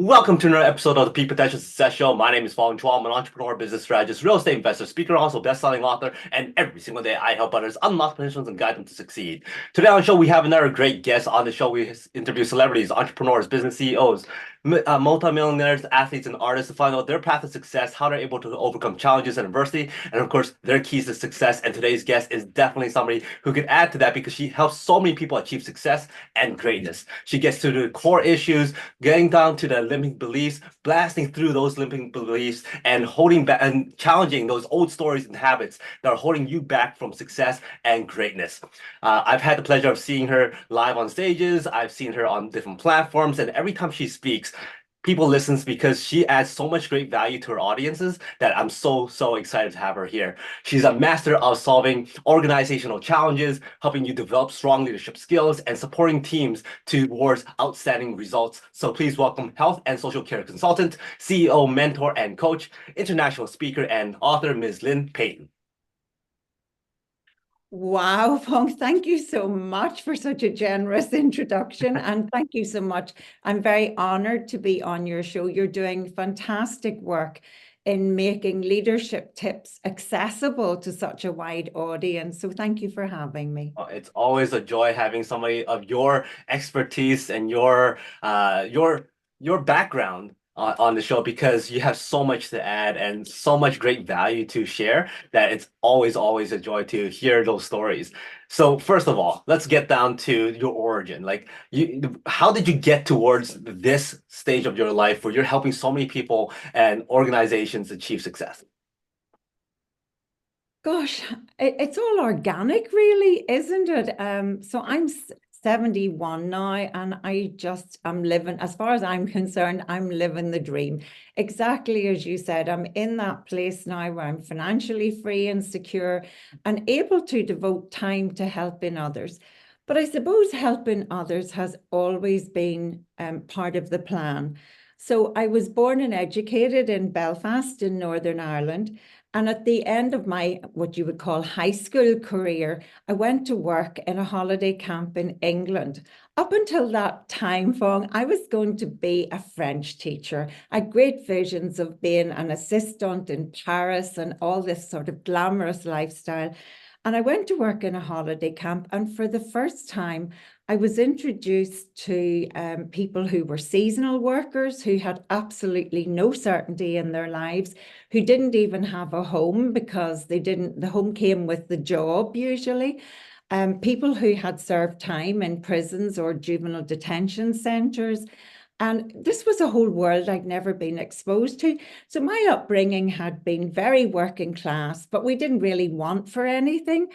Welcome to another episode of the Peak Potential Success Show. My name is Fong. I'm an entrepreneur, business strategist, real estate investor, speaker, also best-selling author, and every single day I help others unlock potentials and guide them to succeed. Today on the show, we have another great guest. On the show, we interview celebrities, entrepreneurs, business CEOs, multimillionaires, athletes, and artists to find out their path to success, how they're able to overcome challenges and adversity, and of course, their keys to success. And today's guest is definitely somebody who could add to that because she helps so many people achieve success and greatness. She gets to the core issues, getting down to the limiting beliefs, blasting through those limiting beliefs, and holding back and challenging those old stories and habits that are holding you back from success and greatness. I've had the pleasure of seeing her live on stages. I've seen her on different platforms, and every time she speaks, people listens because she adds so much great value to her audiences that I'm so excited to have her here. She's a master of solving organizational challenges, helping you develop strong leadership skills, and supporting teams towards outstanding results. So please welcome health and social care consultant, CEO, mentor, and coach, international speaker, and author, Ms. LYNNE PEYTON. Wow, Fong, thank you so much for such a generous introduction. And thank you so much. I'm very honored to be on your show. You're doing fantastic work in making leadership tips accessible to such a wide audience. So thank you for having me. It's always a joy having somebody of your expertise and your background on the show because you have so much to add and so much great value to share that it's always a joy to hear those stories. So first of all, let's get down to your origin. How did you get towards this stage of your life where you're helping so many people and organizations achieve success? Gosh, it's all organic, really, isn't it? So I'm 71 now, and I'm living, as far as I'm concerned, I'm living the dream. Exactly as you said, I'm in that place now where I'm financially free and secure and able to devote time to helping others. But I suppose helping others has always been part of the plan. So I was born and educated in Belfast in Northern Ireland. And at the end of my, what you would call high school career, I went to work in a holiday camp in England. Up until that time, Fong, I was going to be a French teacher. I had great visions of being an assistant in Paris and all this sort of glamorous lifestyle. And I went to work in a holiday camp. And for the first time, I was introduced to people who were seasonal workers, who had absolutely no certainty in their lives, who didn't even have a home because the home came with the job usually. People who had served time in prisons or juvenile detention centres. And this was a whole world I'd never been exposed to. So my upbringing had been very working class, but we didn't really want for anything.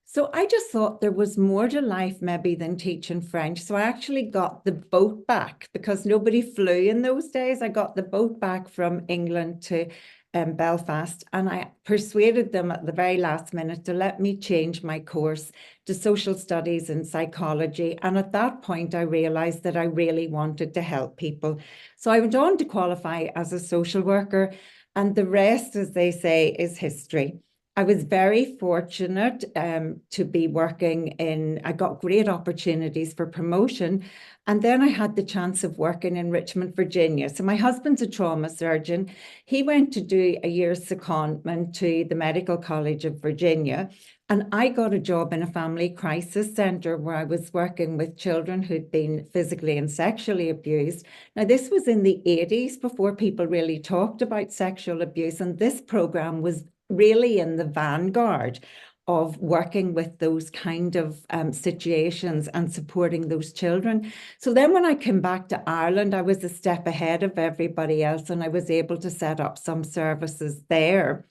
So I just thought there was more to life maybe than teaching French. So I actually got the boat back because nobody flew in those days. I got the boat back from England to Belfast, and I persuaded them at the very last minute to let me change my course to social studies and psychology. And at that point, I realized that I really wanted to help people. So I went on to qualify as a social worker, and the rest, as they say, is history. I was very fortunate to be I got great opportunities for promotion. And then I had the chance of working in Richmond, Virginia. So my husband's a trauma surgeon. He went to do a year's secondment to the Medical College of Virginia. And I got a job in a family crisis center where I was working with children who'd been physically and sexually abused. Now, this was in the 80s before people really talked about sexual abuse. And this program was really in the vanguard of working with those kind of situations and supporting those children. So then when I came back to Ireland, I was a step ahead of everybody else, and I was able to set up some services there.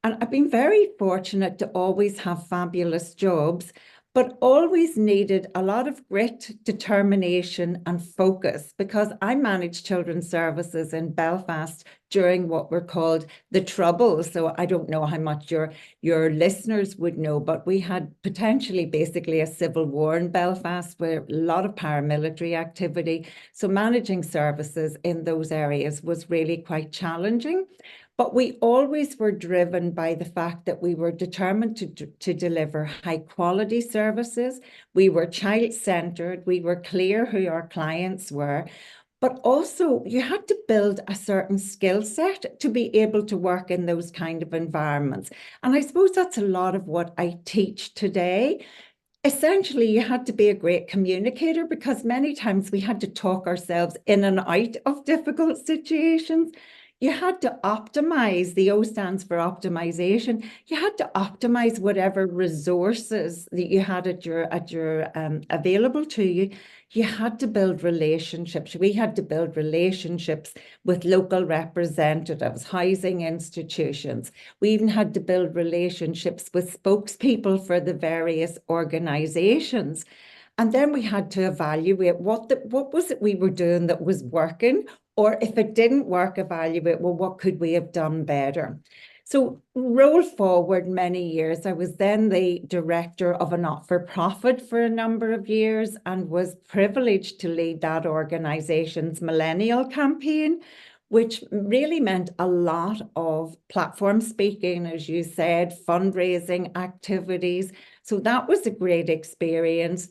And I've been very fortunate to always have fabulous jobs, but always needed a lot of grit, determination, and focus because I managed children's services in Belfast during what were called the Troubles. So I don't know how much your listeners would know, but we had potentially basically a civil war in Belfast with a lot of paramilitary activity. So managing services in those areas was really quite challenging. But we always were driven by the fact that we were determined to deliver high quality services. We were child-centered. We were clear who our clients were. but also you had to build a certain skill set to be able to work in those kind of environments. And I suppose that's a lot of what I teach today. Essentially, you had to be a great communicator because many times we had to talk ourselves in and out of difficult situations. You had to optimize, the O stands for optimization. You had to optimize whatever resources that you had at your available to you. You had to build relationships. We had to build relationships with local representatives, housing institutions. We even had to build relationships with spokespeople for the various organizations. And then we had to evaluate what was it we were doing that was working, or if it didn't work, evaluate, well, what could we have done better? So roll forward many years. I was then the director of a not-for-profit for a number of years and was privileged to lead that organization's millennial campaign, which really meant a lot of platform speaking, as you said, fundraising activities. So that was a great experience.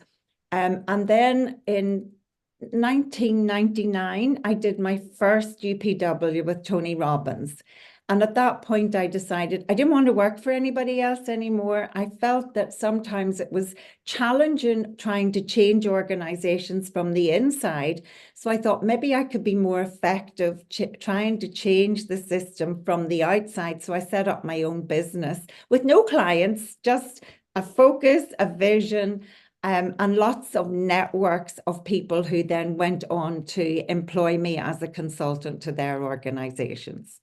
And then in 1999, I did my first UPW with Tony Robbins. And at that point, I decided I didn't want to work for anybody else anymore. I felt that sometimes it was challenging trying to change organizations from the inside. So I thought maybe I could be more effective trying to change the system from the outside. So I set up my own business with no clients, just a focus, a vision, and lots of networks of people who then went on to employ me as a consultant to their organizations.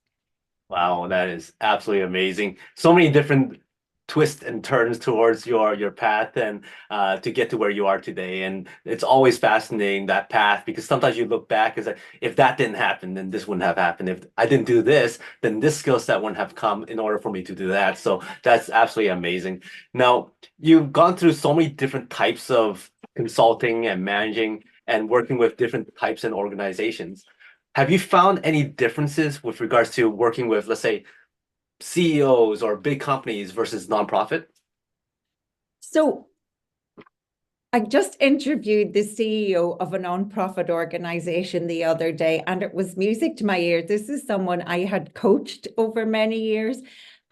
Wow, that is absolutely amazing. So many different twists and turns towards your path and to get to where you are today. And it's always fascinating that path because sometimes you look back as like, if that didn't happen, then this wouldn't have happened. If I didn't do this, then this skill set wouldn't have come in order for me to do that. So that's absolutely amazing. Now, you've gone through so many different types of consulting and managing and working with different types and organizations. Have you found any differences with regards to working with, let's say, CEOs or big companies versus nonprofit? So I just interviewed the CEO of a nonprofit organization the other day, and it was music to my ears. This is someone I had coached over many years,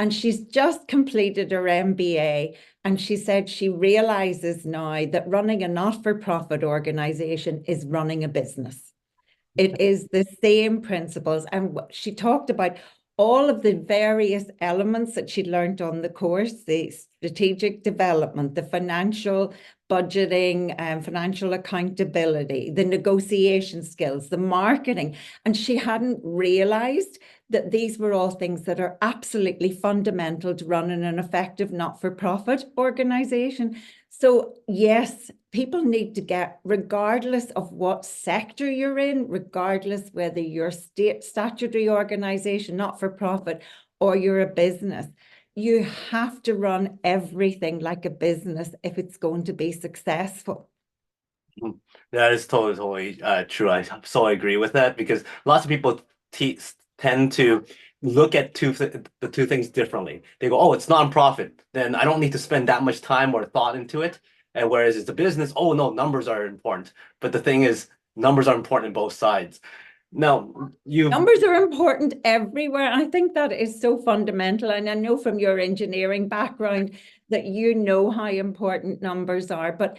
and she's just completed her MBA. And she said she realizes now that running a not-for-profit organization is running a business. It is the same principles. And she talked about all of the various elements that she'd learned on the course, the strategic development, the financial budgeting and financial accountability, the negotiation skills, the marketing. And she hadn't realized that these were all things that are absolutely fundamental to running an effective not-for-profit organization. So yes, people need to get, regardless of what sector you're in, regardless whether you're a state statutory organization, not-for-profit, or you're a business, you have to run everything like a business if it's going to be successful. That is totally true. I so agree with that because lots of people tend to look at the two things differently. They go, oh, it's nonprofit, then I don't need to spend that much time or thought into it. And whereas it's a business, oh no, numbers are important. But the thing is, numbers are important in both sides. Now, Numbers are important everywhere. I think that is so fundamental. And I know from your engineering background that you know how important numbers are. But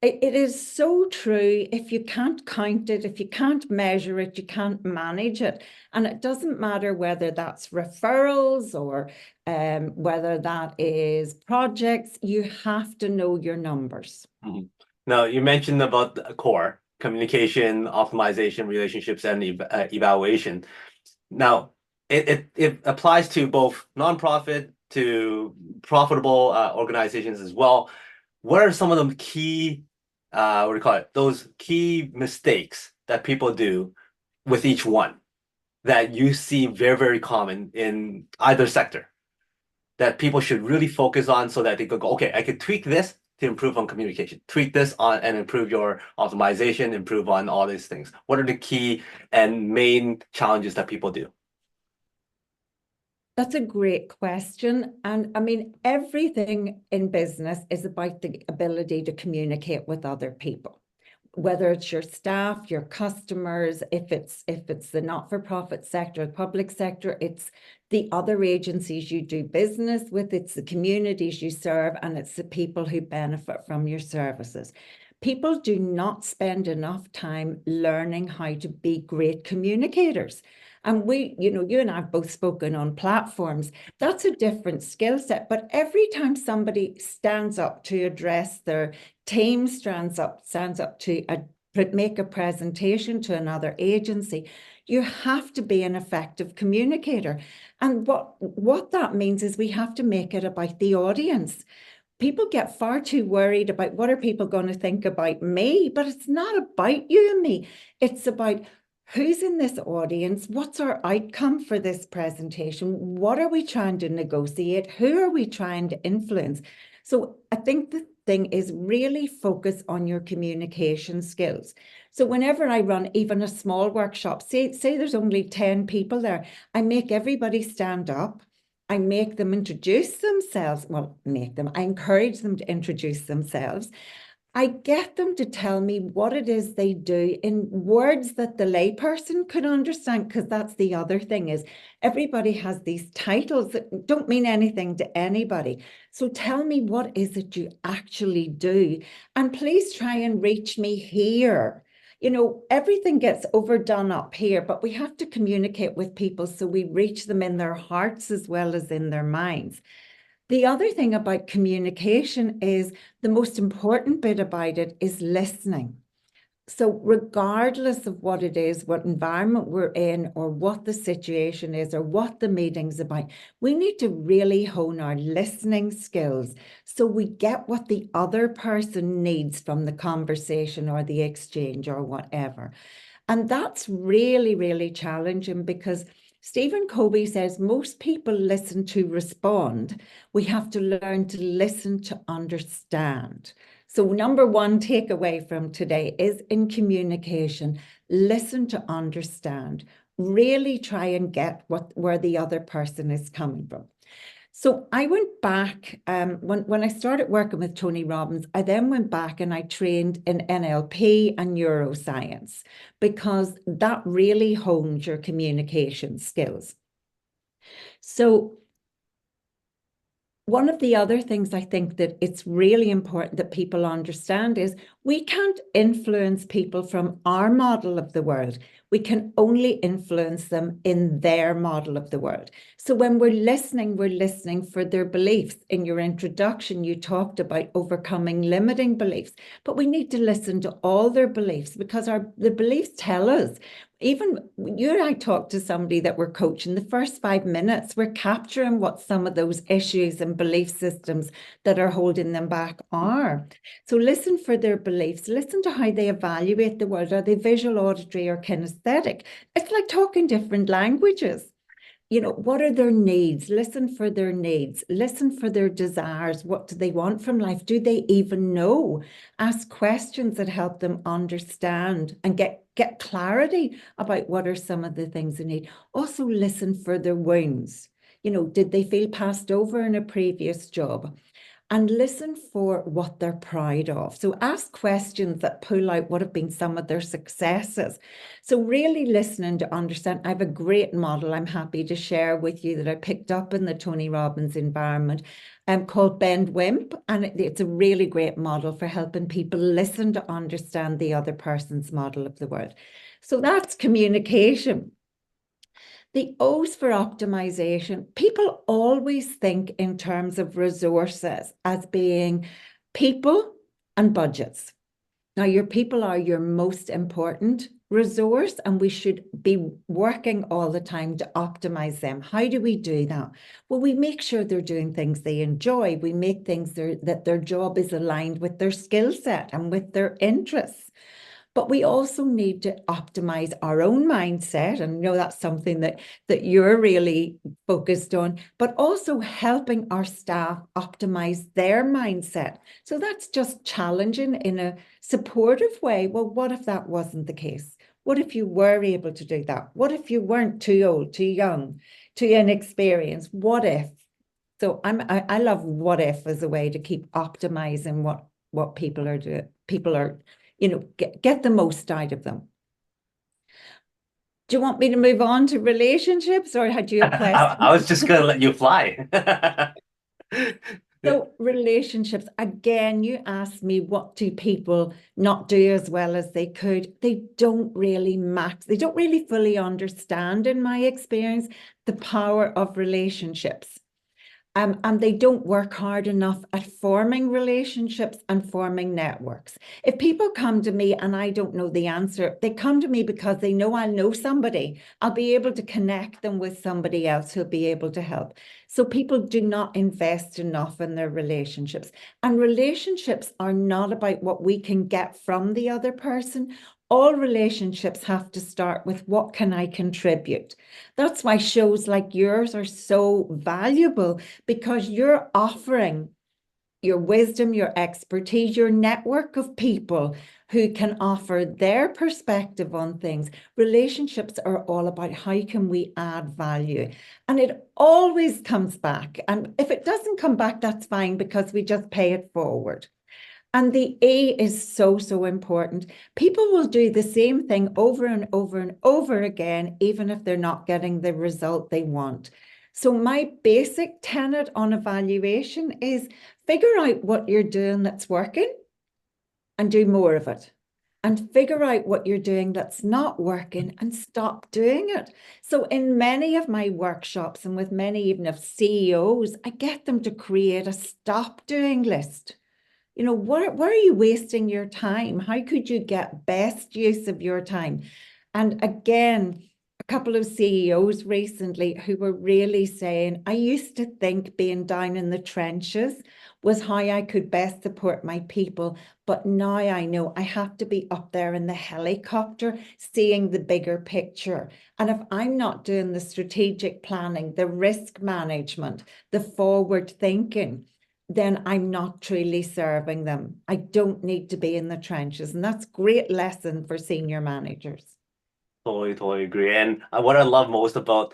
it is so true. If you can't count it, if you can't measure it, you can't manage it. And it doesn't matter whether that's referrals or whether that is projects, you have to know your numbers. Mhm. Now, you mentioned about the core communication, optimization, relationships, and evaluation. Now, it applies to both nonprofit to profitable organizations as well. What are some of the key, what do you call it, those key mistakes that people do with each one that you see very, very common in either sector that people should really focus on so that they could go, okay, I could tweak this to improve on communication, tweak this on and improve your optimization, improve on all these things. What are the key and main challenges that people do? That's a great question. And I mean, everything in business is about the ability to communicate with other people. whether it's your staff, your customers, if it's the not-for-profit sector, the public sector, it's the other agencies you do business with, it's the communities you serve, and it's the people who benefit from your services. People do not spend enough time learning how to be great communicators. And we, you and I have both spoken on platforms. That's a different skill set. But every time somebody stands up to address their team, stands up to make a presentation to another agency, you have to be an effective communicator. And what that means is we have to make it about the audience. People get far too worried about what are people going to think about me, but it's not about you and me. It's about who's in this audience, what's our outcome for this presentation, what are we trying to negotiate, who are we trying to influence. So I think the thing is really focus on your communication skills. So whenever I run even a small workshop, say there's only 10 people there, I make everybody stand up. I make them introduce themselves. Well, I encourage them to introduce themselves. I get them to tell me what it is they do in words that the layperson could understand, because that's the other thing is everybody has these titles that don't mean anything to anybody. So tell me, what is it you actually do? And please try and reach me here. Everything gets overdone up here, but we have to communicate with people so we reach them in their hearts as well as in their minds. The other thing about communication is the most important bit about it is listening. So regardless of what it is, what environment we're in, or what the situation is, or what the meeting's about, we need to really hone our listening skills so we get what the other person needs from the conversation or the exchange or whatever. And that's really, really challenging because Stephen Covey says most people listen to respond. We have to learn to listen to understand. So number one takeaway from today is in communication, listen to understand. Really try and get where the other person is coming from. So I went back, when I started working with Tony Robbins, I then went back and I trained in NLP and neuroscience because that really hones your communication skills. So one of the other things I think that it's really important that people understand is we can't influence people from our model of the world. We can only influence them in their model of the world. So when we're listening for their beliefs. In your introduction, you talked about overcoming limiting beliefs, but we need to listen to all their beliefs because the beliefs tell us. Even you and I talked to somebody that we're coaching, the first 5 minutes, we're capturing what some of those issues and belief systems that are holding them back are. So listen for their beliefs, listen to how they evaluate the world. Are they visual, auditory, or kinesthetic? It's like talking different languages. What are their needs? Listen for their needs. Listen for their desires. What do they want from life? Do they even know? Ask questions that help them understand and get clarity about what are some of the things they need. Also listen for their wounds. Did they feel passed over in a previous job? And listen for what they're proud of. So ask questions that pull out what have been some of their successes. So really listening to understand. I have a great model I'm happy to share with you that I picked up in the Tony Robbins environment called Bend Wimp. And it's a really great model for helping people listen to understand the other person's model of the world. So that's communication. The O's for optimization. People always think in terms of resources as being people and budgets. Now, your people are your most important resource, and we should be working all the time to optimize them. How do we do that? Well, we make sure they're doing things they enjoy. We make things that their job is aligned with their skill set and with their interests. But we also need to optimize our own mindset. And that's something that you're really focused on, but also helping our staff optimize their mindset. So that's just challenging in a supportive way. Well, what if that wasn't the case? What if you were able to do that? What if you weren't too old, too young, too inexperienced? What if? So I love what if as a way to keep optimizing what people are doing. People are get the most out of them. Do you want me to move on to relationships, or had you a question? I was just gonna let you fly. So relationships, again, you asked me, what do people not do as well as they could? They don't really match. They don't really fully understand, in my experience, the power of relationships. And they don't work hard enough at forming relationships and forming networks. If people come to me and I don't know the answer, they come to me because they know I'll know somebody. I'll be able to connect them with somebody else who'll be able to help. So people do not invest enough in their relationships. And relationships are not about what we can get from the other person. All relationships have to start with, what can I contribute? That's why shows like yours are so valuable, because you're offering your wisdom, your expertise, your network of people who can offer their perspective on things. Relationships are all about how can we add value? And it always comes back. And if it doesn't come back, that's fine, because we just pay it forward. And the A is so, so important. People will do the same thing over and over and over again, even if they're not getting the result they want. So my basic tenet on evaluation is figure out what you're doing that's working and do more of it. And figure out what you're doing that's not working and stop doing it. So in many of my workshops and with many even of CEOs, I get them to create a stop doing list. Where are you wasting your time? How could you get best use of your time? And again, a couple of CEOs recently who were really saying, I used to think being down in the trenches was how I could best support my people. But now I know I have to be up there in the helicopter, seeing the bigger picture. And if I'm not doing the strategic planning, the risk management, the forward thinking, then I'm not truly serving them. I don't need to be in the trenches. And that's a great lesson for senior managers. Totally agree. And what I love most about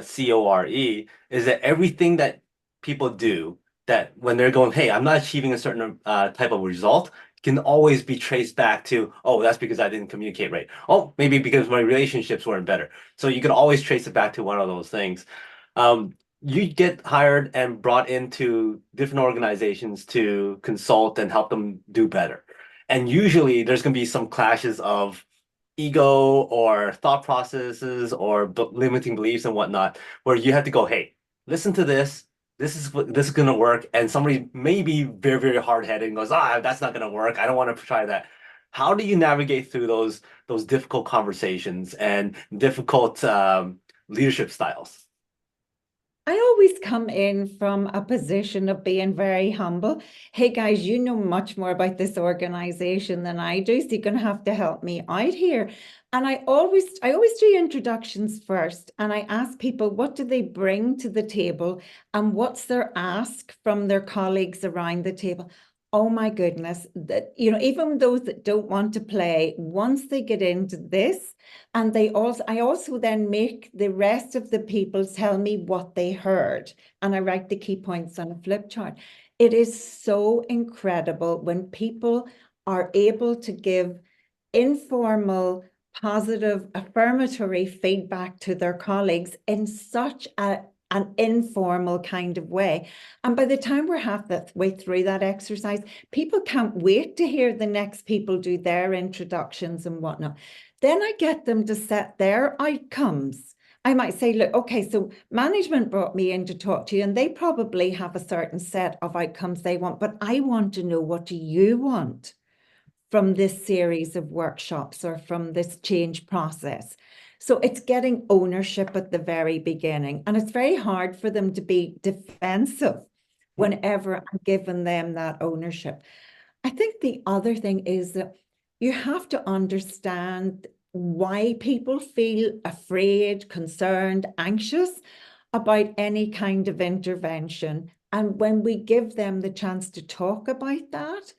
C.O.R.E. is that everything that people do, that when they're going, hey, I'm not achieving a certain type of result, can always be traced back to, oh, that's because I didn't communicate right. Oh, maybe because my relationships weren't better. So you can always trace it back to one of those things. You get hired and brought into different organizations to consult and help them do better. And usually there's going to be some clashes of ego or thought processes or limiting beliefs and whatnot, where you have to go, hey, listen to this. This is gonna work. And somebody may be very, very hard-headed and goes, that's not gonna work. I don't want to try that. How do you navigate through those difficult conversations and difficult leadership styles? I always come in from a position of being very humble. Hey guys, you know much more about this organization than I do, so you're going to have to help me out here. And I always do introductions first, and I ask people, what do they bring to the table and what's their ask from their colleagues around the table? Oh my goodness, that even those that don't want to play, once they get into this, and I also then make the rest of the people tell me what they heard, and I write the key points on a flip chart. It is so incredible when people are able to give informal, positive, affirmatory feedback to their colleagues in such an informal kind of way. And by the time we're halfway through that exercise, people can't wait to hear the next people do their introductions and whatnot. Then I get them to set their outcomes. I might say, look, okay, so management brought me in to talk to you, and they probably have a certain set of outcomes they want, but I want to know, what do you want from this series of workshops or from this change process? So it's getting ownership at the very beginning. And it's very hard for them to be defensive whenever I'm giving them that ownership. I think the other thing is that you have to understand why people feel afraid, concerned, anxious about any kind of intervention. And when we give them the chance to talk about that,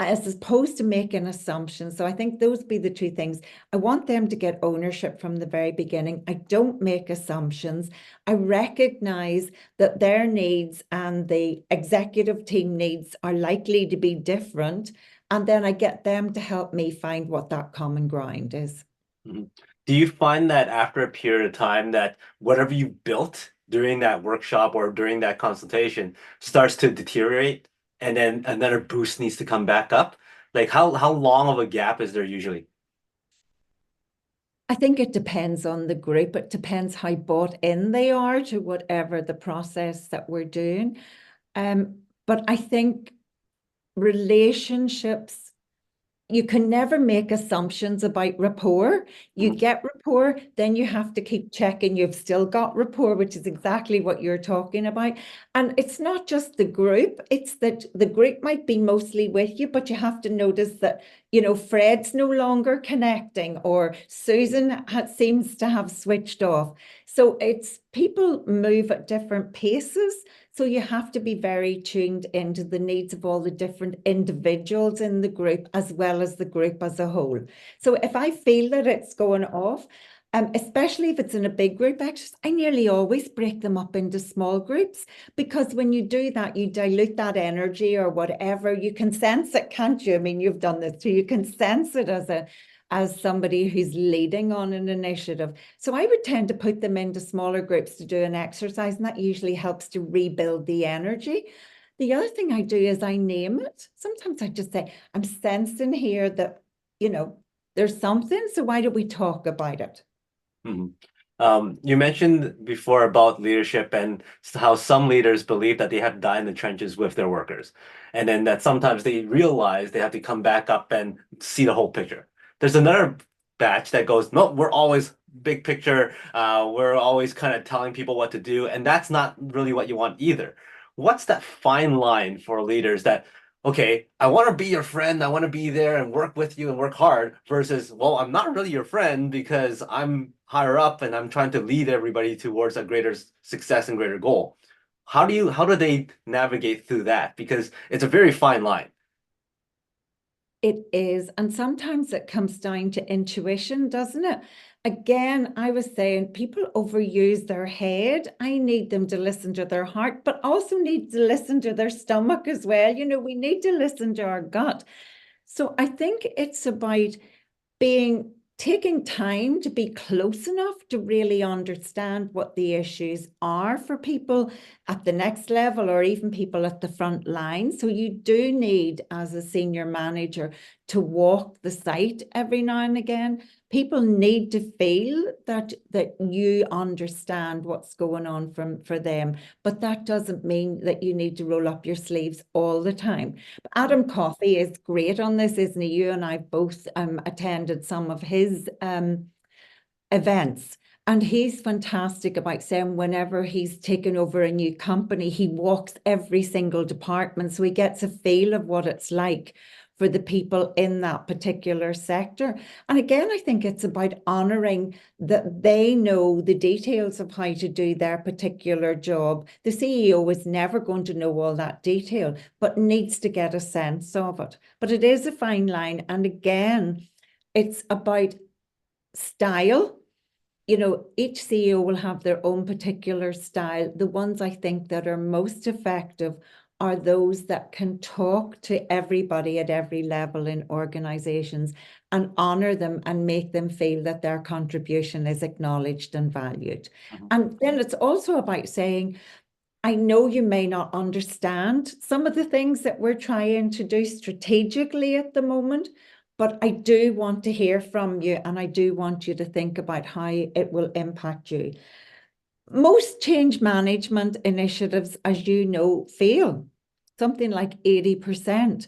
as opposed to making assumptions. So I think those be the two things. I want them to get ownership from the very beginning. I don't make assumptions. I recognize that their needs and the executive team needs are likely to be different. And then I get them to help me find what that common ground is. Mhm. Do you find that after a period of time that whatever you built during that workshop or during that consultation starts to deteriorate and then another boost needs to come back up? Like how long of a gap is there usually? I think it depends on the group. It depends how bought in they are to whatever the process that we're doing. But I think relationships, you can never make assumptions about rapport. You Mhm. get rapport, then you have to keep checking you've still got rapport, which is exactly what you're talking about. And it's not just the group, it's that the group might be mostly with you, but you have to notice that, Fred's no longer connecting or Susan seems to have switched off. So it's people move at different paces. So you have to be very tuned into the needs of all the different individuals in the group as well as the group as a whole. So if I feel that it's going off, especially if it's in a big group exercise, I nearly always break them up into small groups, because when you do that, you dilute that energy or whatever. You can sense it, can't you? I mean, you've done this too. You can sense it as somebody who's leading on an initiative. So I would tend to put them into smaller groups to do an exercise, and that usually helps to rebuild the energy. The other thing I do is I name it. Sometimes I just say, I'm sensing here that, there's something, so why don't we talk about it? Mhm. You mentioned before about leadership and how some leaders believe that they have to die in the trenches with their workers, and then that sometimes they realize they have to come back up and see the whole picture. There's another batch that goes, no, we're always big picture. We're always kind of telling people what to do, and that's not really what you want either. What's that fine line for leaders that okay, I want to be your friend. I want to be there and work with you and work hard versus, well, I'm not really your friend because I'm higher up and I'm trying to lead everybody towards a greater success and greater goal. How do they navigate through that? Because it's a very fine line. It is. And sometimes it comes down to intuition, doesn't it? Again, I was saying people overuse their head. I need them to listen to their heart, but also need to listen to their stomach as well. We need to listen to our gut. So I think it's about taking time to be close enough to really understand what the issues are for people at the next level or even people at the front line. So you do need, as a senior manager, to walk the site every now and again. People need to feel that you understand what's going on for them, but that doesn't mean that you need to roll up your sleeves all the time. Adam Coffey is great on this, isn't he? You and I both attended some of his events. And he's fantastic about saying whenever he's taken over a new company, he walks every single department. So he gets a feel of what it's like for the people in that particular sector. And again, I think it's about honoring that they know the details of how to do their particular job. The CEO is never going to know all that detail, but needs to get a sense of it. But it is a fine line. And again, it's about style. Each CEO will have their own particular style. The ones I think that are most effective are those that can talk to everybody at every level in organizations and honor them and make them feel that their contribution is acknowledged and valued. Mhm. And then it's also about saying, I know you may not understand some of the things that we're trying to do strategically at the moment, but I do want to hear from you and I do want you to think about how it will impact you. Most change management initiatives, as you know, fail, something like 80%.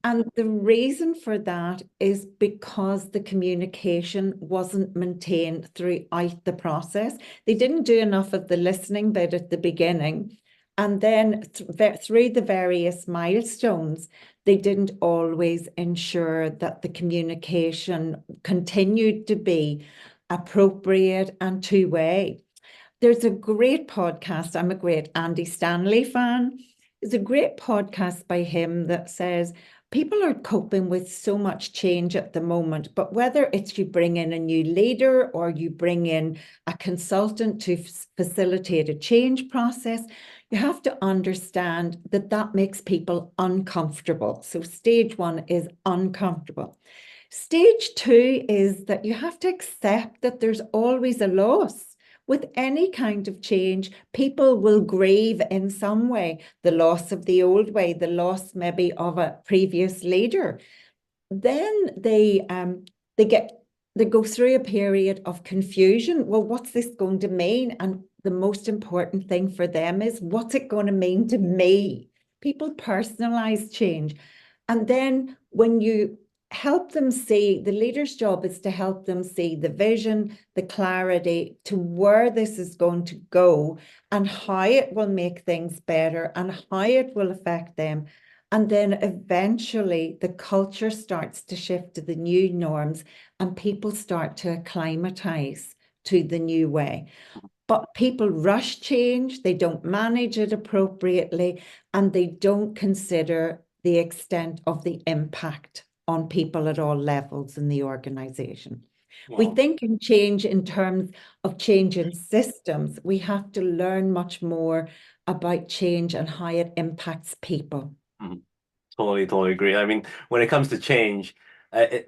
And the reason for that is because the communication wasn't maintained throughout the process. They didn't do enough of the listening bit at the beginning. And then through the various milestones, they didn't always ensure that the communication continued to be appropriate and two-way. There's a great podcast. I'm a great Andy Stanley fan. It's a great podcast by him that says, people are coping with so much change at the moment, but whether it's you bring in a new leader or you bring in a consultant to facilitate a change process, you have to understand that that makes people uncomfortable. So stage one is uncomfortable. Stage two is that you have to accept that there's always a loss. With any kind of change, people will grieve in some way, the loss of the old way, the loss maybe of a previous leader. Then they go through a period of confusion. Well, what's this going to mean? And the most important thing for them is, what's it going to mean to me? People personalize change. And then when you help them see, the leader's job is to help them see the vision, the clarity to where this is going to go and how it will make things better and how it will affect them. And then eventually the culture starts to shift to the new norms and people start to acclimatize to the new way. But people rush change, they don't manage it appropriately, and they don't consider the extent of the impact on people at all levels in the organization. We Wow. think in change in terms of change in systems. We have to learn much more about change and how it impacts people. Mhm. Totally agree. I mean, when it comes to change,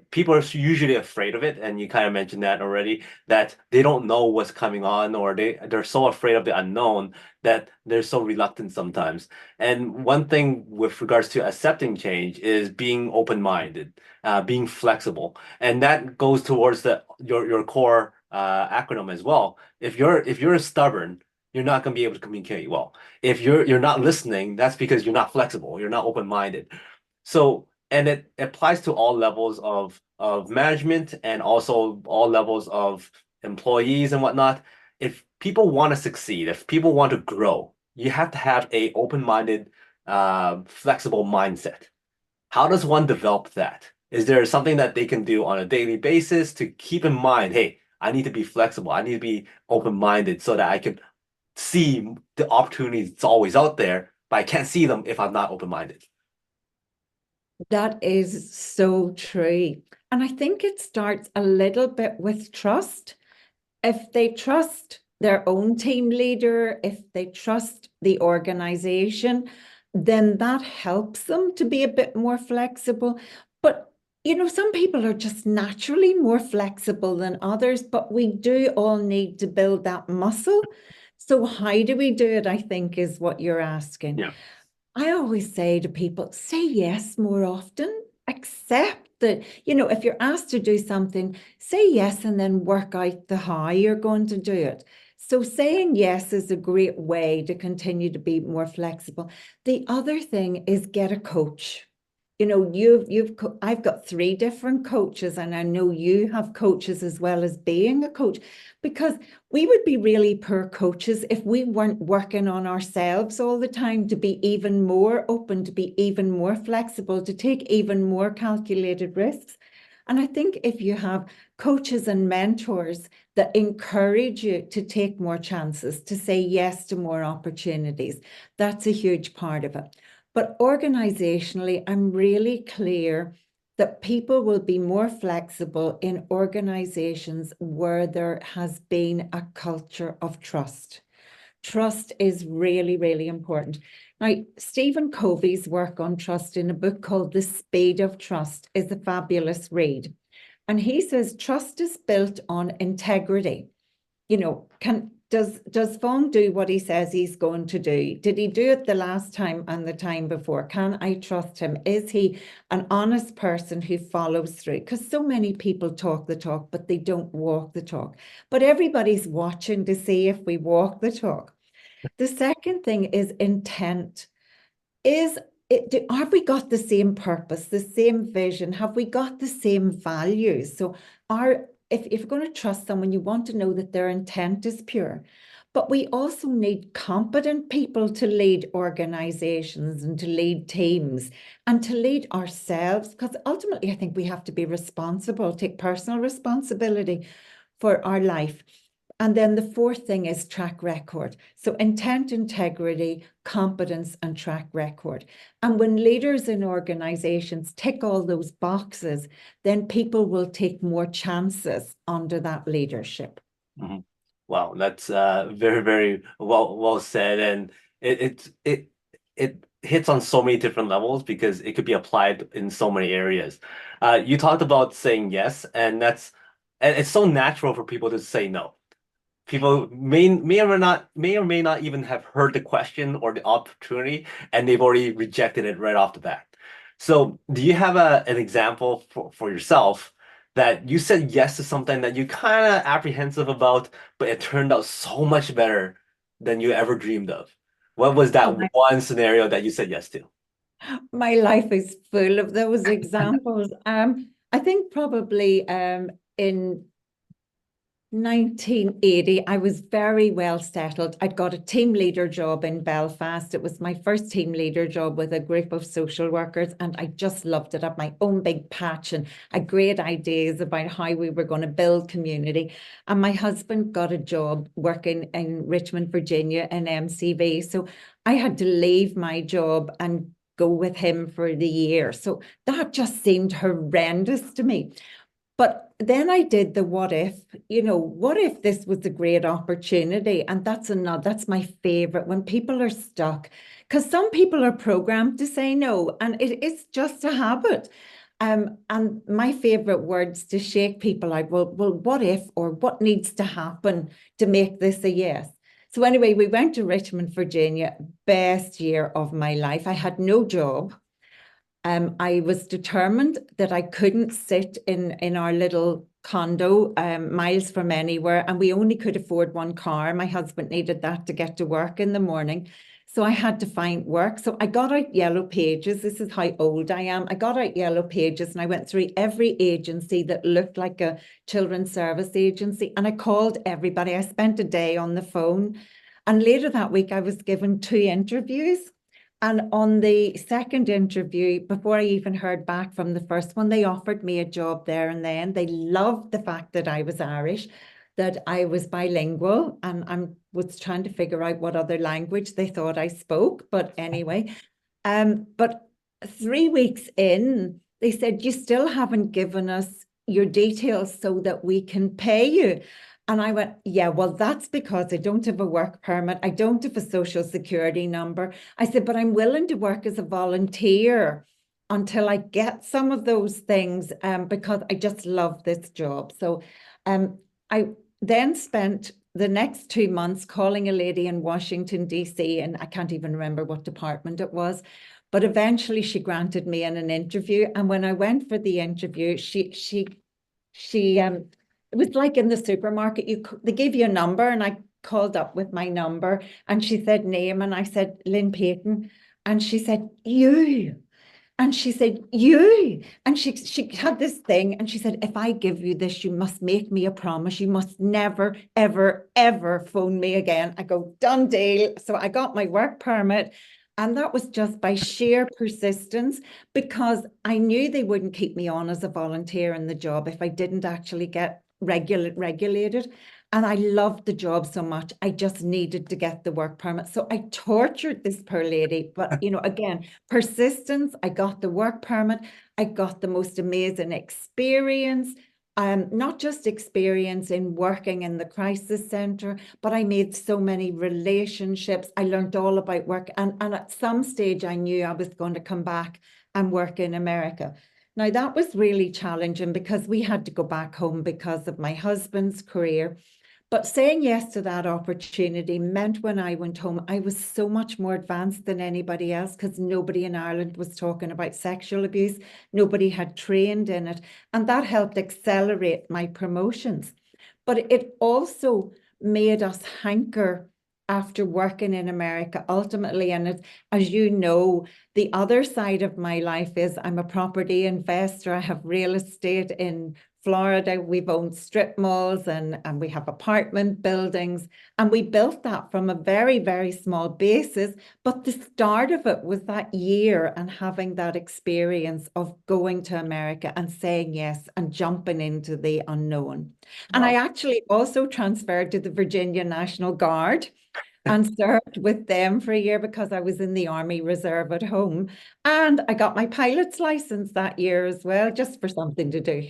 people are usually afraid of it, and you kind of mentioned that already, that they don't know what's coming on, or they're so afraid of the unknown that they're so reluctant sometimes. And one thing with regards to accepting change is being open-minded, being flexible, and that goes towards your core acronym as well. If you're stubborn, you're not going to be able to communicate well. If you're not listening, that's because you're not flexible, you're not open-minded. So, and it applies to all levels of management and also all levels of employees and whatnot. If people want to succeed, if people want to grow, you have to have a open-minded, flexible mindset. How does one develop that? Is there something that they can do on a daily basis to keep in mind, hey, I need to be flexible, I need to be open-minded so that I can see the opportunities that's always out there, but I can't see them if I'm not open-minded. That is so true. And I think it starts a little bit with trust. If they trust their own team leader, if they trust the organization, then that helps them to be a bit more flexible. But, some people are just naturally more flexible than others, but we do all need to build that muscle. So how do we do it, I think, is what you're asking. Yeah. I always say to people, say yes more often. Accept that, if you're asked to do something, say yes and then work out the how you're going to do it. So saying yes is a great way to continue to be more flexible. The other thing is get a coach. I've got 3 different coaches, and I know you have coaches as well as being a coach, because we would be really poor coaches if we weren't working on ourselves all the time to be even more open, to be even more flexible, to take even more calculated risks. And I think if you have coaches and mentors that encourage you to take more chances, to say yes to more opportunities, that's a huge part of it. But organizationally, I'm really clear that people will be more flexible in organizations where there has been a culture of trust. Trust is really, really important. Now, Stephen Covey's work on trust in a book called The Speed of Trust is a fabulous read. And he says trust is built on integrity. Does Fong do what he says he's going to do? Did he do it the last time and the time before? Can I trust him? Is he an honest person who follows through? Because so many people talk the talk, but they don't walk the talk. But everybody's watching to see if we walk the talk. The second thing is intent. Have we got the same purpose, the same vision? Have we got the same values? So if you're going to trust someone, you want to know that their intent is pure. But we also need competent people to lead organizations and to lead teams and to lead ourselves, because ultimately I think we have to be responsible, take personal responsibility for our life. And then the fourth thing is track record. So intent, integrity, competence, and track record. And when leaders in organizations tick all those boxes, then people will take more chances under that leadership. Mm-hmm. Wow, that's very, very well said, and it hits on so many different levels because it could be applied in so many areas. You talked about saying yes, and it's so natural for people to say no. People may or may not even have heard the question or the opportunity, and they've already rejected it right off the bat. So, do you have an example for yourself that you said yes to something that you kind of apprehensive about, but it turned out so much better than you ever dreamed of? What was that Oh, one scenario that you said yes to? my life is full of those examples. I think probably in 1980, I was very well settled. I'd got a team leader job in Belfast. It was my first team leader job with a group of social workers, and I just loved it. I had my own big patch and I had great ideas about how we were going to build community. And my husband got a job working in Richmond, Virginia in MCV. So I had to leave my job and go with him for the year. So that just seemed horrendous to me. But then I did the what if, what if this was a great opportunity? And that's my favorite when people are stuck, because some people are programmed to say no, and it is just a habit. And my favorite words to shake people out, well, what if, or what needs to happen to make this a yes? So anyway, we went to Richmond, Virginia, best year of my life. I had no job. I was determined that I couldn't sit in our little condo miles from anywhere, and we only could afford one car. My husband needed that to get to work in the morning. So I had to find work. So I got out Yellow Pages. This is how old I am. I got out Yellow Pages and I went through every agency that looked like a children's service agency, and I called everybody. I spent a day on the phone, and later that week I was given 2 interviews. And on the second interview, before I even heard back from the first one, they offered me a job there and then. They loved the fact that I was Irish, that I was bilingual, and I was trying to figure out what other language they thought I spoke. But anyway, but 3 weeks in, they said, you still haven't given us your details so that we can pay you. And I went, yeah, well, that's because I don't have a work permit. I don't have a social security number. I said, but I'm willing to work as a volunteer until I get some of those things, because I just love this job. So I then spent the next 2 months calling a lady in Washington, D.C., and I can't even remember what department it was. But eventually she granted me an interview. And when I went for the interview, it was like in the supermarket, they gave you a number, and I called up with my number, and she said name, and I said LYNNE Peyton, and she said you, and she said you, and she had this thing, and she said, if I give you this, you must make me a promise. You must never, ever, ever phone me again. I go, done deal. So I got my work permit. And that was just by sheer persistence, because I knew they wouldn't keep me on as a volunteer in the job if I didn't actually get regulated. And I loved the job so much, I just needed to get the work permit. So I tortured this poor lady. But, again, persistence, I got the work permit. I got the most amazing experience. Not just experience in working in the crisis center, but I made so many relationships. I learned all about work. And at some stage, I knew I was going to come back and work in America. Now, that was really challenging because we had to go back home because of my husband's career. But saying yes to that opportunity meant when I went home, I was so much more advanced than anybody else, because nobody in Ireland was talking about sexual abuse. Nobody had trained in it. And that helped accelerate my promotions. But it also made us hanker after working in America ultimately. And as you know, the other side of my life is I'm a property investor. I have real estate in Florida, we've owned strip malls and we have apartment buildings. And we built that from a very, very small basis. But the start of it was that year and having that experience of going to America and saying yes and jumping into the unknown. And I Wow. actually also transferred to the Virginia National Guard and served with them for a year because I was in the Army Reserve at home. And I got my pilot's license that year as well, just for something to do.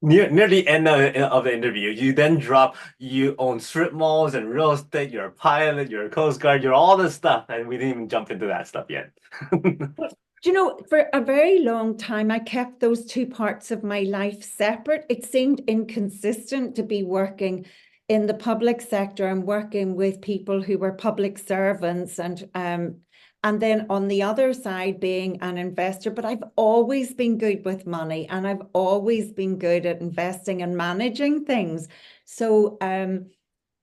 Near the end of the interview, you then drop you own strip malls and real estate, you're a pilot, you're a Coast Guard, you're all this stuff, and we didn't even jump into that stuff yet. Do you know, for a very long time, I kept those two parts of my life separate. It seemed inconsistent to be working in the public sector and working with people who were public servants and then on the other side being an investor. But I've always been good with money and I've always been good at investing and managing things. So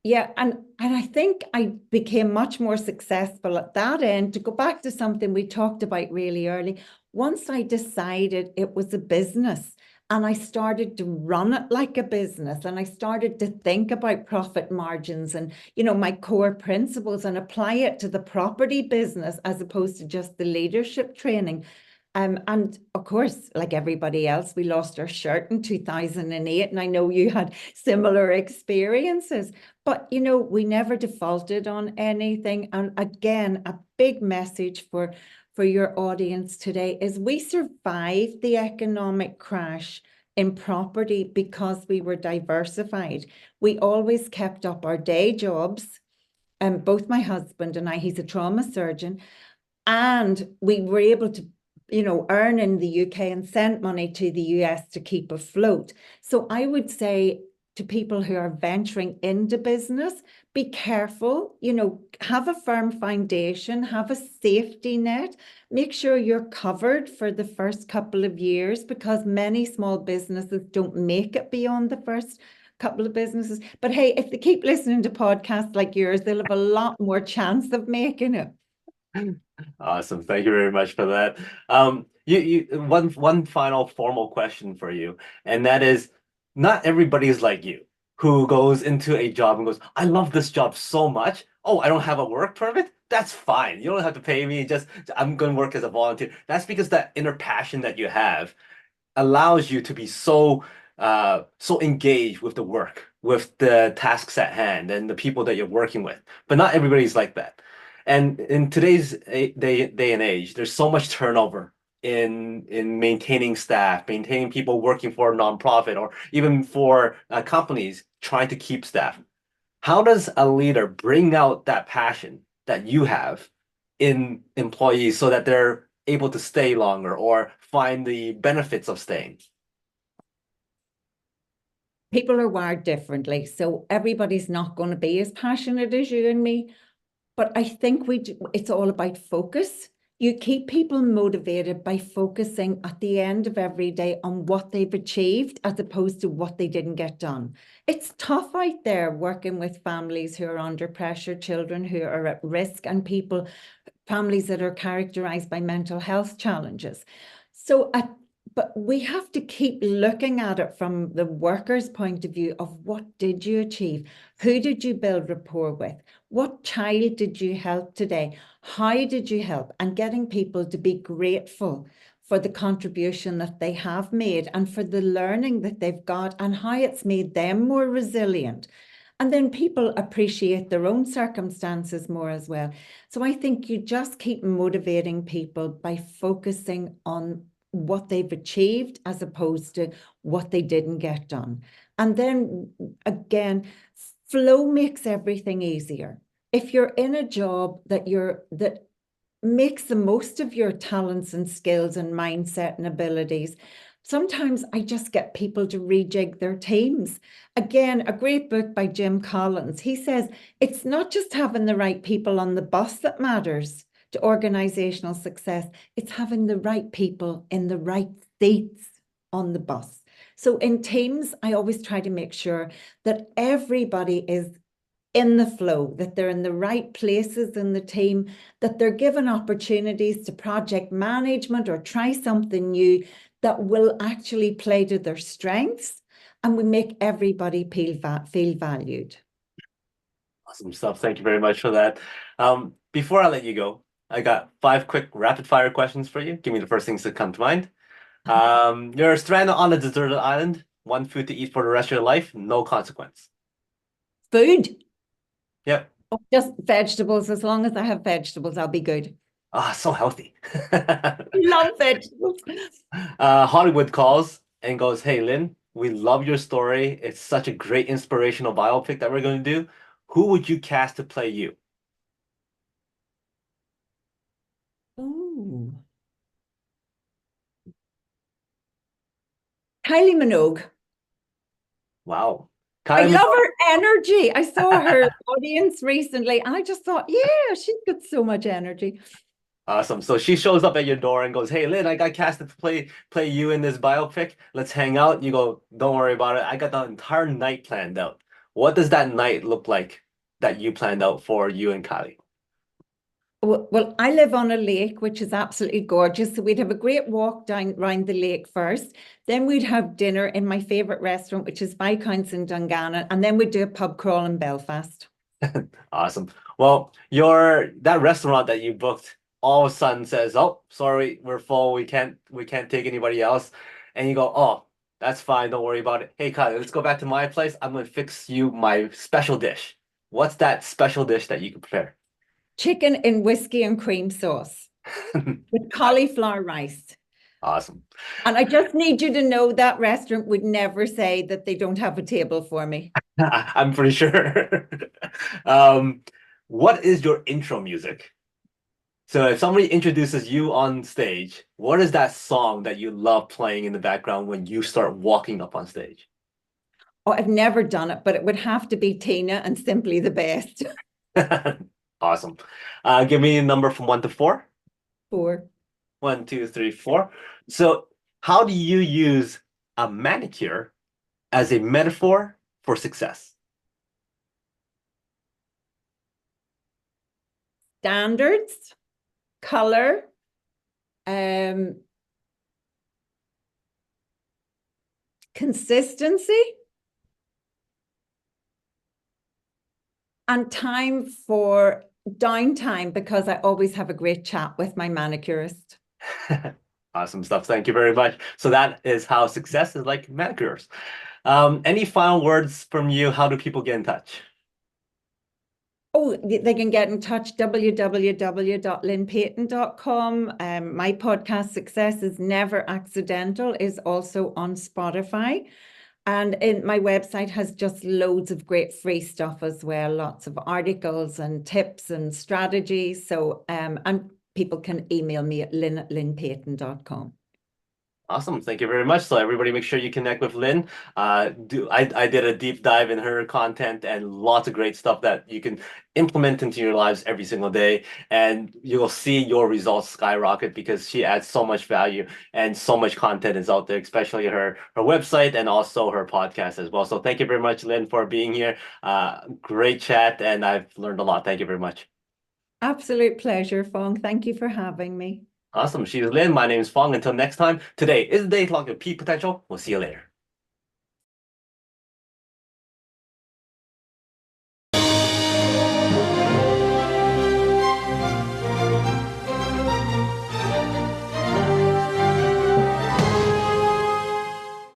yeah, and I think I became much more successful at that end. To go back to something we talked about really early, once I decided it was a business and I started to run it like a business and I started to think about profit margins and, you know, my core principles and apply it to the property business as opposed to just the leadership training. And of course, like everybody else, we lost our shirt in 2008. And I know you had similar experiences, but you know, we never defaulted on anything. And again, a big message for your audience today is we survived the economic crash in property because we were diversified. We always kept up our day jobs. And both my husband and I, he's a trauma surgeon, and we were able to, you know, earn in the UK and send money to the US to keep afloat. So I would say to people who are venturing into business, be careful, you know, have a firm foundation, have a safety net, make sure you're covered for the first couple of years because many small businesses don't make it beyond the first couple of businesses. But hey, if they keep listening to podcasts like yours, they'll have a lot more chance of making it. Awesome. Thank you very much for that. One final formal question for you, and that is, not everybody is like you, who goes into a job and goes, I love this job so much. Oh, I don't have a work permit? That's fine. You don't have to pay me. Just I'm going to work as a volunteer. That's because that inner passion that you have allows you to be so engaged with the work, with the tasks at hand and the people that you're working with. But not everybody's like that. And in today's day and age, there's so much turnover in maintaining staff, maintaining people working for a nonprofit or even for companies trying to keep staff. How does a leader bring out that passion that you have in employees so that they're able to stay longer or find the benefits of staying? People are wired differently, so everybody's not going to be as passionate as you and me. But I think it's all about focus. You keep people motivated by focusing at the end of every day on what they've achieved as opposed to what they didn't get done. It's tough out there working with families who are under pressure, children who are at risk, and families that are characterized by mental health challenges. But we have to keep looking at it from the worker's point of view of what did you achieve? Who did you build rapport with? What child did you help today? How did you help? And getting people to be grateful for the contribution that they have made and for the learning that they've got and how it's made them more resilient. And then people appreciate their own circumstances more as well. So I think you just keep motivating people by focusing on what they've achieved as opposed to what they didn't get done. And then again, flow makes everything easier. If you're in a job that makes the most of your talents and skills and mindset and abilities, sometimes I just get people to rejig their teams. Again, a great book by Jim Collins. He says, it's not just having the right people on the bus that matters to organizational success. It's having the right people in the right seats on the bus. So in teams, I always try to make sure that everybody is in the flow, that they're in the right places in the team, that they're given opportunities to project management or try something new, that will actually play to their strengths, and we make everybody feel valued. Awesome stuff. Thank you very much for that. Before I let you go, I got 5 quick rapid fire questions for you. Give me the first things that come to mind. You're stranded on a deserted island, one food to eat for the rest of your life, no consequence. Food. Yep. Just vegetables. As long as I have vegetables, I'll be good. Ah, so healthy. Love vegetables. Hollywood calls and goes, "Hey, Lynn, we love your story. It's such a great inspirational biopic that we're going to do. Who would you cast to play you?" Ooh. Kylie Minogue. Wow. I Kylie, love her energy. I saw her audience recently, and I just thought, yeah, she's got so much energy. awesome. So she shows up at your door and goes, "Hey, Lynn, I got casted to play you in this biopic. Let's hang out." You go, "Don't worry about it. I got the entire night planned out." What does that night look like that you planned out for you and Kylie? Well, I live on a lake, which is absolutely gorgeous. So we'd have a great walk down around the lake first. Then we'd have dinner in my favorite restaurant, which is Viscounts in Dungannon. And then we'd do a pub crawl in Belfast. Awesome. Well, that restaurant that you booked all of a sudden says, "Oh, sorry, we're full. We can't take anybody else." And you go, "Oh, that's fine. Don't worry about it. Hey, Kylie, let's go back to my place. I'm gonna fix you my special dish." What's that special dish that you can prepare? Chicken in whiskey and cream sauce with cauliflower rice. Awesome. And I just need you to know that restaurant would never say that they don't have a table for me. I'm pretty sure. Um, what is your intro music? So if somebody introduces you on stage, what is that song that you love playing in the background when you start walking up on stage? Oh, I've never done it, but it would have to be Tina and Simply the Best. Awesome. Give me a number from 1 to 4. 4. 1, 2, 3, 4. So how do you use a manicure as a metaphor for success? Standards, color, consistency, and time for downtime, because I always have a great chat with my manicurist. Awesome stuff. Thank you very much. So that is how success is like manicures. Any final words from you? How do people get in touch? Oh, they can get in touch, www.lynnepeyton.com. My podcast, Success is Never Accidental, is also on Spotify. And my website has just loads of great free stuff as well, lots of articles and tips and strategies. So, and people can email me at lynn@lynnepeyton.com. Awesome. Thank you very much. So everybody make sure you connect with Lynn. I did a deep dive in her content and lots of great stuff that you can implement into your lives every single day. And you'll see your results skyrocket because she adds so much value and so much content is out there, especially her website and also her podcast as well. So thank you very much, Lynn, for being here. Great chat, and I've learned a lot. Thank you very much. Absolute pleasure, Fong. Thank you for having me. Awesome. She's Lynn. My name is Fong. Until next time, today is the day to lock your peak potential. We'll see you later.